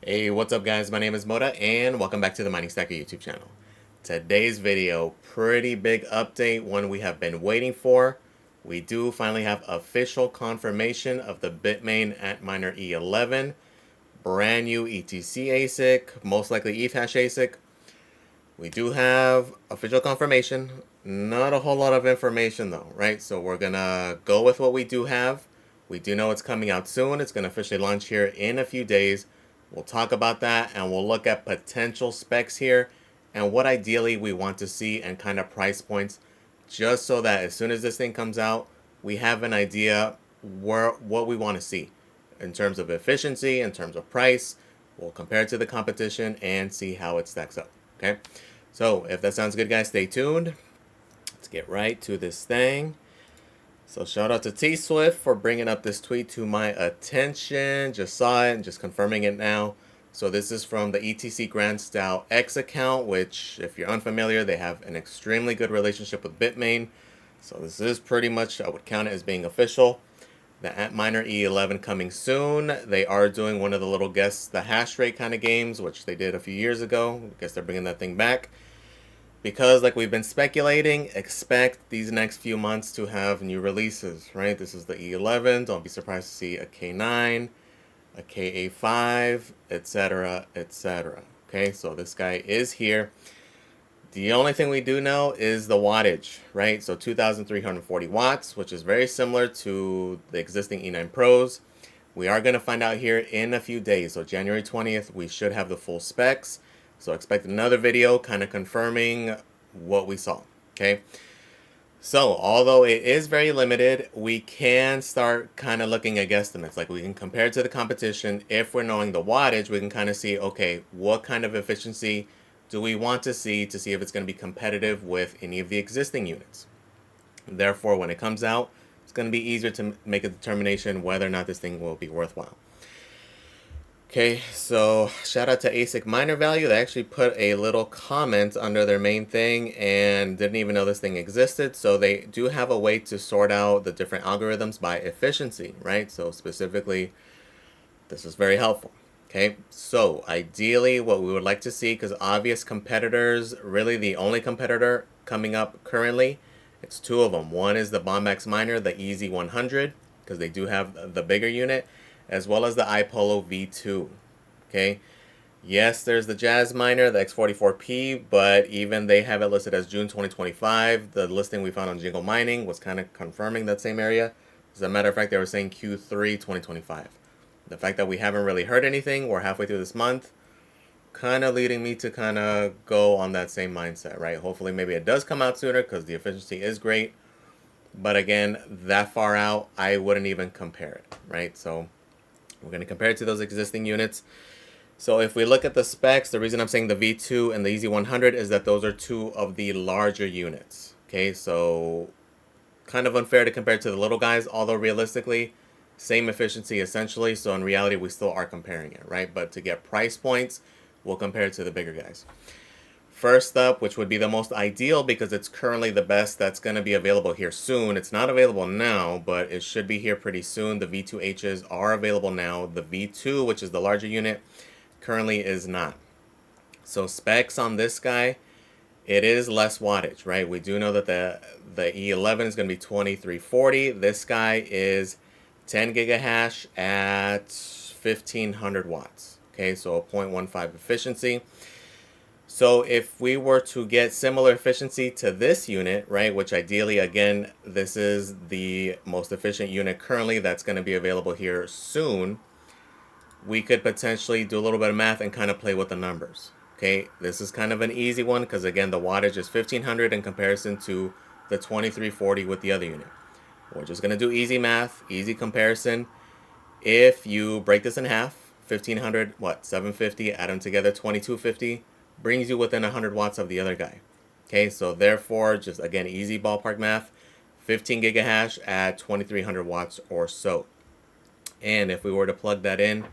Hey, what's up guys? My name is Moda and welcome back to the Mining Stacker YouTube channel. Today's video, pretty big update, one we have been waiting for. We do finally have official confirmation of the Bitmain Antminer E11, brand new ETC ASIC, most likely ETH ASIC. We do have official confirmation, not a whole lot of information though, right? So we're gonna go with what we do have. We do know it's coming out soon. It's gonna officially launch here in a few days. We'll talk about that and we'll look at potential specs here and what ideally we want to see and kind of price points, just so that as soon as this thing comes out, we have an idea what we want to see in terms of efficiency, in terms of price. We'll compare it to the competition and see how it stacks up. Okay, so if that sounds good, guys, stay tuned. Let's get right to this thing. So shout out to T-Swift for bringing up this tweet to my attention. Just saw it and just confirming it now. So this is from the ETC Grand Style X account, which if you're unfamiliar, they have an extremely good relationship with Bitmain. So this is pretty much, I would count it as being official. The Antminer E11 coming soon. They are doing one of the little guess the hash rate kind of games, which they did a few years ago. I guess they're bringing that thing back. Because, like we've been speculating, expect these next few months to have new releases, right? This is the E11. Don't be surprised to see a K9, a KA5, etc., etc. Okay, so this guy is here. The only thing we do know is the wattage, right? So 2,340 watts, which is very similar to the existing E9 Pros. We are going to find out here in a few days. So January 20th, we should have the full specs. So expect another video kind of confirming what we saw, okay? So although it is very limited, we can start kind of looking at guesstimates. Like we can compare it to the competition. If we're knowing the wattage, we can kind of see, okay, what kind of efficiency do we want to see if it's going to be competitive with any of the existing units. Therefore, when it comes out, it's going to be easier to make a determination whether or not this thing will be worthwhile. Okay, so shout out to ASIC Miner Value. They actually put a little comment under their main thing and didn't even know this thing existed. So they do have a way to sort out the different algorithms by efficiency, right? So specifically, this is very helpful. Okay, so ideally what we would like to see, because obvious competitors, really the only competitor coming up currently, it's two of them. One is the Bombax Miner, the EZ100, because they do have the bigger unit, as well as the iPolo V2. Okay, yes, there's the Jazz Miner, the X44P, but even they have it listed as June 2025. The listing we found on Jingle Mining was kind of confirming that same area. As a matter of fact, they were saying Q3 2025. The fact that we haven't really heard anything, we're halfway through this month, kind of leading me to kind of go on that same mindset, right? Hopefully maybe it does come out sooner because the efficiency is great. But again, that far out, I wouldn't even compare it, right? So we're going to compare it to those existing units. So if we look at the specs, the reason I'm saying the V2 and the EZ100 is that those are two of the larger units. Okay, so kind of unfair to compare to the little guys, although realistically, same efficiency essentially, so in reality we still are comparing it, right? But to get price points, we'll compare it to the bigger guys. First up, which would be the most ideal because it's currently the best that's going to be available here soon. It's not available now, but it should be here pretty soon. The V2Hs are available now. The V2, which is the larger unit, currently is not. So specs on this guy, it is less wattage, right? We do know that the E11 is going to be 2340. This guy is 10 gigahash at 1500 watts. Okay, so a 0.15 efficiency. So if we were to get similar efficiency to this unit, right, which ideally, again, this is the most efficient unit currently that's going to be available here soon, we could potentially do a little bit of math and kind of play with the numbers. Okay, this is kind of an easy one because, again, the wattage is 1500 in comparison to the 2340 with the other unit. We're just going to do easy math, easy comparison. If you break this in half, 1500, what, 750, add them together, 2250, brings you within 100 watts of the other guy. Okay, so therefore, just again, easy ballpark math, 15 gigahash at 2300 watts or so. And if we were to plug that in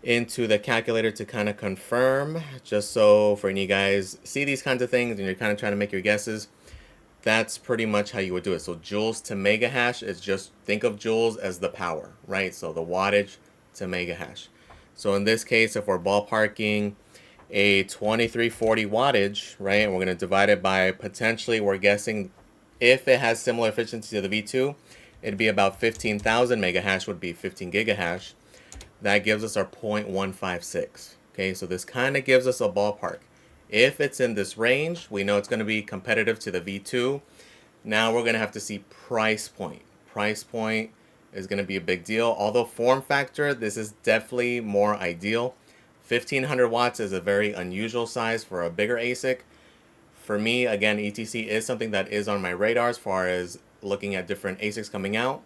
into the calculator to kind of confirm, just so for any guys see these kinds of things and you're kind of trying to make your guesses, that's pretty much how you would do it. So joules to megahash is just, think of joules as the power, right? So the wattage to megahash. So in this case, if we're ballparking a 2340 wattage, right, and we're going to divide it by potentially, we're guessing if it has similar efficiency to the V2, it'd be about 15,000 megahash would be 15 gigahash. That gives us our 0.156. Okay, so this kind of gives us a ballpark. If it's in this range, we know it's going to be competitive to the V2. Now we're going to have to see price point. Price point is going to be a big deal. Although form factor, this is definitely more ideal. 1500 watts is a very unusual size for a bigger ASIC. For me, again, ETC is something that is on my radar as far as looking at different ASICs coming out.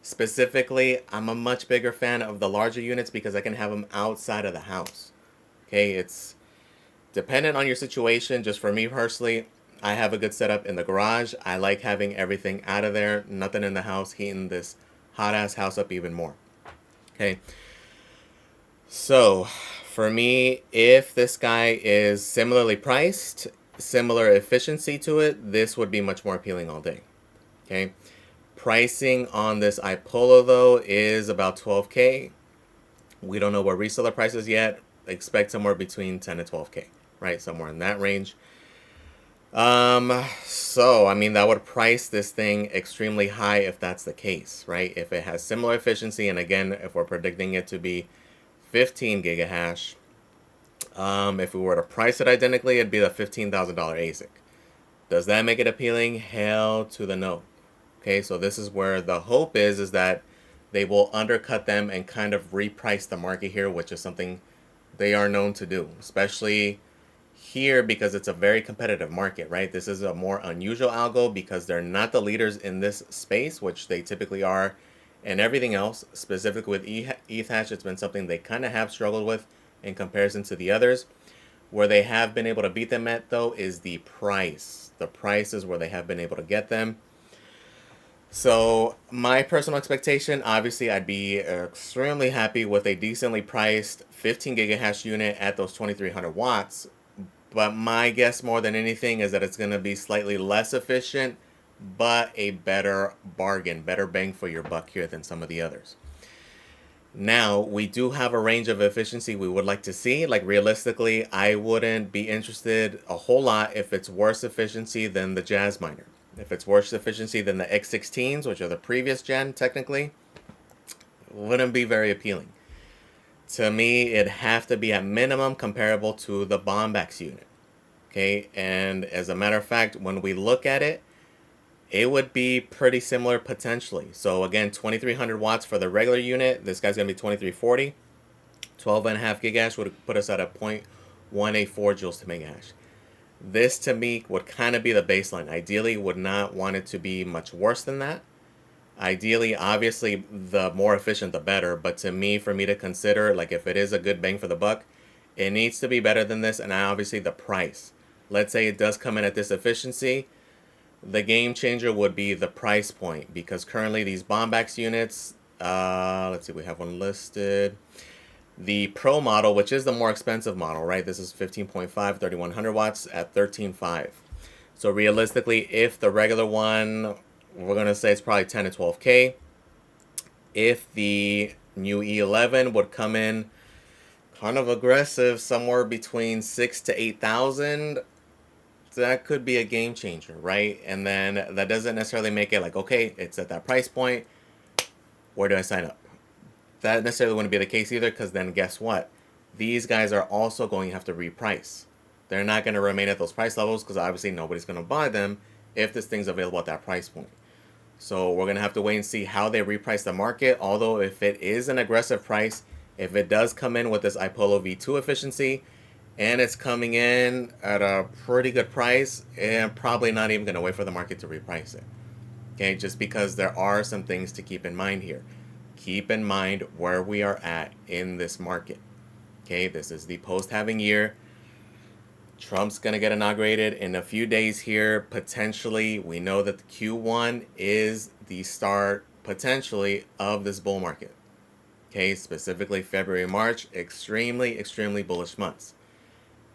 Specifically, I'm a much bigger fan of the larger units because I can have them outside of the house. Okay, it's dependent on your situation. Just for me personally, I have a good setup in the garage. I like having everything out of there, nothing in the house, heating this hot ass house up even more. Okay, so for me, if this guy is similarly priced, similar efficiency to it, this would be much more appealing all day. Okay, pricing on this iPolo though is about 12K. We don't know what reseller price is yet. Expect somewhere between 10 to 12K, right? Somewhere in that range. So I mean that would price this thing extremely high if that's the case, right? If it has similar efficiency, and again, if we're predicting it to be 15 gigahash, if we were to price it identically, it'd be the $15,000 ASIC. Does that make it appealing? Hell to the no. Okay, so this is where the hope is that they will undercut them and kind of reprice the market here, which is something they are known to do, especially here because it's a very competitive market, right? This is a more unusual algo because they're not the leaders in this space, which they typically are, and everything else. Specifically with ETH hash, it's been something they kind of have struggled with in comparison to the others. Where they have been able to beat them at, though, is the price. The price is where they have been able to get them. So my personal expectation, obviously, I'd be extremely happy with a decently priced 15 gigahash unit at those 2300 watts. But my guess more than anything is that it's going to be slightly less efficient, but a better bargain, better bang for your buck here than some of the others. Now, we do have a range of efficiency we would like to see. Like realistically, I wouldn't be interested a whole lot if it's worse efficiency than the Jazz Miner. If it's worse efficiency than the X16s, which are the previous gen technically, wouldn't be very appealing. To me, it'd have to be at minimum comparable to the Bombax unit. Okay, and as a matter of fact, when we look at it, it would be pretty similar potentially. So again, 2300 watts for the regular unit. This guy's going to be 2340. 12.5 gigahash would put us at a 0.184 joules to megahash. This to me would kind of be the baseline. Ideally, would not want it to be much worse than that. Ideally, obviously, the more efficient, the better. But to me, for me to consider, like if it is a good bang for the buck, it needs to be better than this. And obviously, the price. Let's say it does come in at this efficiency. The game changer would be the price point, because currently these Bombax units, let's see, we have one listed. The Pro model, which is the more expensive model, right? This is 15.5, 3100 watts at 13.5. So realistically, if the regular one, we're going to say it's probably 10 to 12K. If the new E11 would come in kind of aggressive, somewhere between 6 to 8,000, that could be a game changer, right? And then that doesn't necessarily make it like, okay, it's at that price point, where do I sign up? That necessarily wouldn't be the case either, because then guess what? These guys are also going to have to reprice. They're not going to remain at those price levels because obviously nobody's going to buy them if this thing's available at that price point. So we're going to have to wait and see how they reprice the market. Although if it is an aggressive price, if it does come in with this iPolo V2 efficiency, and it's coming in at a pretty good price, and probably not even going to wait for the market to reprice it. Okay, just because there are some things to keep in mind here. Keep in mind where we are at in this market. Okay, this is the post-halving year. Trump's going to get inaugurated in a few days here. Potentially, we know that the Q1 is the start, potentially, of this bull market. Okay, specifically February, March, extremely bullish months.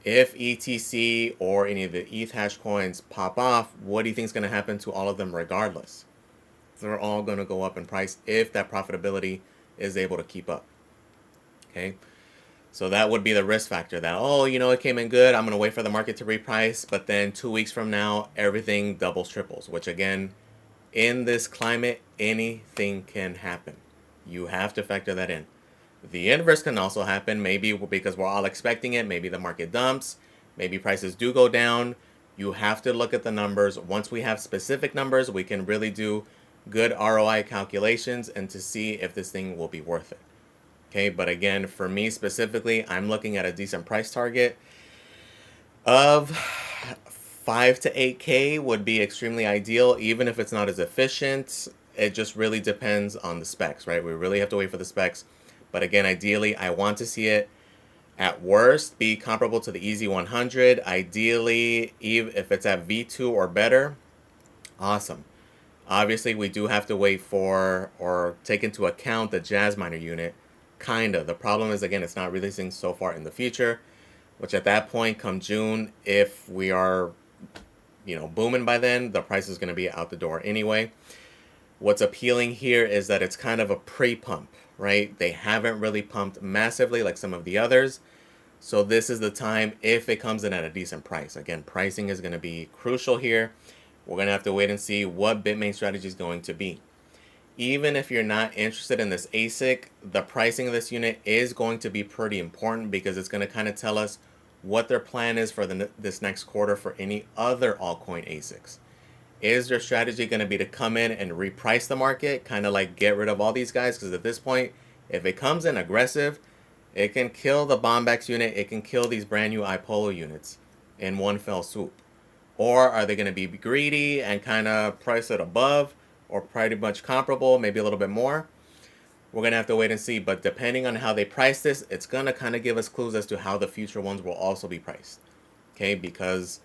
If ETC or any of the ETH hash coins pop off, what do you think is going to happen to all of them regardless? They're all going to go up in price if that profitability is able to keep up. Okay. So that would be the risk factor that, oh, you know, it came in good. I'm going to wait for the market to reprice. But then 2 weeks from now, everything doubles, triples, which again, in this climate, anything can happen. You have to factor that in. The inverse can also happen, maybe because we're all expecting it. Maybe the market dumps. Maybe prices do go down. You have to look at the numbers. Once we have specific numbers, we can really do good ROI calculations and to see if this thing will be worth it. Okay, but again, for me specifically, I'm looking at a decent price target of 5 to 8K would be extremely ideal, even if it's not as efficient. It just really depends on the specs, right? We really have to wait for the specs. But again, ideally, I want to see it at worst be comparable to the EZ100. Ideally, even if it's at V2 or better, awesome. Obviously, we do have to wait for or take into account the Jazz Miner unit. Kinda. The problem is, again, it's not releasing so far in the future, which at that point, come June, if we are, you know, booming by then, the price is going to be out the door anyway. What's appealing here is that it's kind of a pre-pump, right? They haven't really pumped massively like some of the others. So this is the time if it comes in at a decent price. Again, pricing is going to be crucial here. We're going to have to wait and see what Bitmain strategy is going to be. Even if you're not interested in this ASIC, the pricing of this unit is going to be pretty important because it's going to kind of tell us what their plan is for this next quarter for any other altcoin ASICs. Is their strategy going to be to come in and reprice the market, kind of like get rid of all these guys? Because at this point, if it comes in aggressive, it can kill the Bombex unit, it can kill these brand new iPolo units in one fell swoop. Or are they going to be greedy and kind of price it above or pretty much comparable, maybe a little bit more? We're going to have to wait and see. But depending on how they price this, it's going to kind of give us clues as to how the future ones will also be priced. Okay, because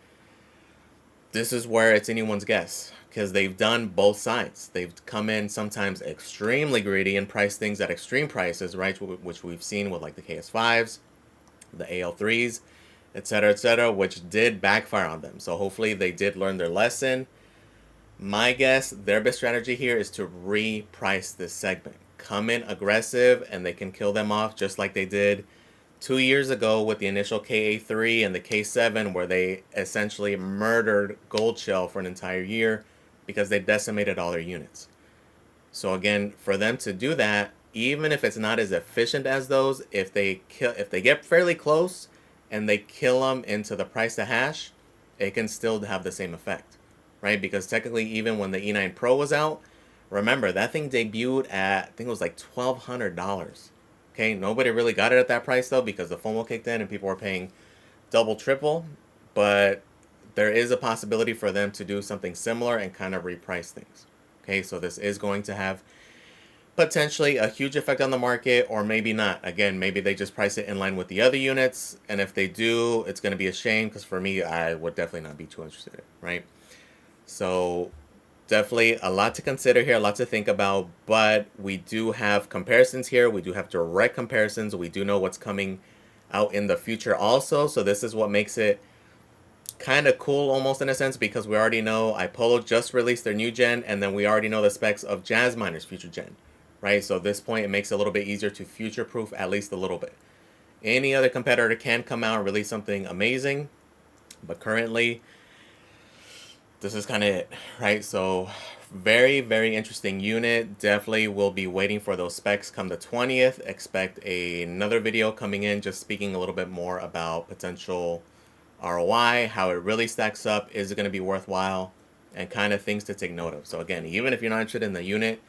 this is where it's anyone's guess. Because they've done both sides. They've come in sometimes extremely greedy and priced things at extreme prices, right? Which we've seen with like the KS5s, the AL3s, etc., which did backfire on them. So hopefully they did learn their lesson. My guess, their best strategy here is to reprice this segment. Come in aggressive and they can kill them off just like they did 2 years ago with the initial KA3 and the K7, where they essentially murdered Gold Shell for an entire year because they decimated all their units. So again, for them to do that, even if it's not as efficient as those, if they get fairly close and they kill them into the price to hash, it can still have the same effect, right? Because technically, even when the E9 Pro was out, remember that thing debuted at, I think it was like $1,200. Okay, nobody really got it at that price though because the FOMO kicked in and people were paying double, triple. But there is a possibility for them to do something similar and kind of reprice things. Okay, so this is going to have potentially a huge effect on the market, or maybe not. Again, maybe they just price it in line with the other units, and if they do, it's going to be a shame because for me, I would definitely not be too interested in it, right? So definitely a lot to consider here, a lot to think about, but we do have comparisons here. We do have direct comparisons. We do know what's coming out in the future also, so this is what makes it kind of cool almost in a sense, because we already know iPolo just released their new gen, and then we already know the specs of Jazz Miner's future gen, right? So at this point, it makes it a little bit easier to future-proof at least a little bit. Any other competitor can come out and release something amazing, but currently, this is kind of it, right? So very, very interesting unit. Definitely will be waiting for those specs come the 20th. Expect another video coming in just speaking a little bit more about potential ROI, how it really stacks up, is it going to be worthwhile, and kind of things to take note of. So again, even if you're not interested in the unit,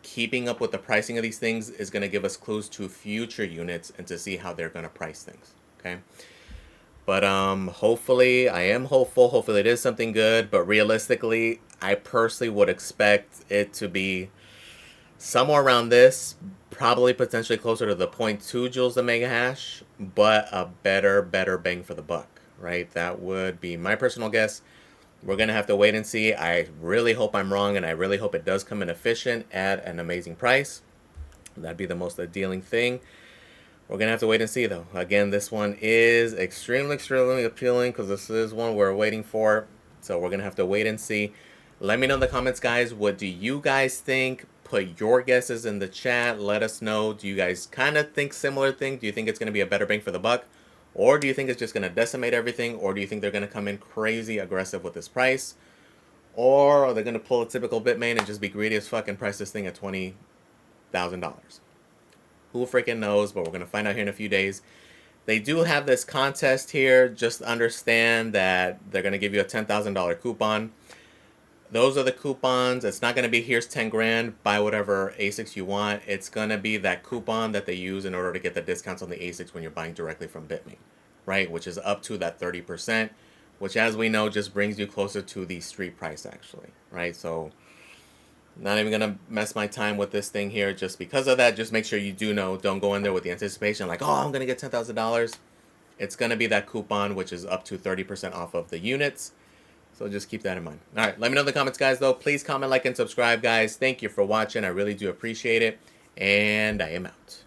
keeping up with the pricing of these things is going to give us clues to future units and to see how they're going to price things, okay? But hopefully, I am hopeful. Hopefully it is something good, but realistically, I personally would expect it to be somewhere around this, probably potentially closer to the 0.2 joules a mega hash, but a better bang for the buck, right? That would be my personal guess. We're going to have to wait and see. I really hope I'm wrong, and I really hope it does come in efficient at an amazing price. That'd be the most appealing thing. We're going to have to wait and see, though. Again, this one is extremely appealing because this is one we're waiting for. So we're going to have to wait and see. Let me know in the comments, guys. What do you guys think? Put your guesses in the chat. Let us know. Do you guys kind of think similar thing? Do you think it's going to be a better bang for the buck? Or do you think it's just going to decimate everything? Or do you think they're going to come in crazy aggressive with this price? Or are they going to pull a typical Bitmain and just be greedy as fuck and price this thing at $20,000? Who freaking knows? But we're going to find out here in a few days. They do have this contest here. Just understand that they're going to give you a $10,000 coupon. Those are the coupons. It's not going to be here's 10 grand, buy whatever ASICs you want. It's going to be that coupon that they use in order to get the discounts on the ASICs when you're buying directly from Bitmain, right? Which is up to that 30%, which as we know just brings you closer to the street price actually, right? So not even going to mess my time with this thing here just because of that. Just make sure you do know, don't go in there with the anticipation like, oh, I'm going to get $10,000. It's going to be that coupon, which is up to 30% off of the units. So just keep that in mind. All right, let me know in the comments, guys, though. Please comment, like, and subscribe, guys. Thank you for watching. I really do appreciate it. And I am out.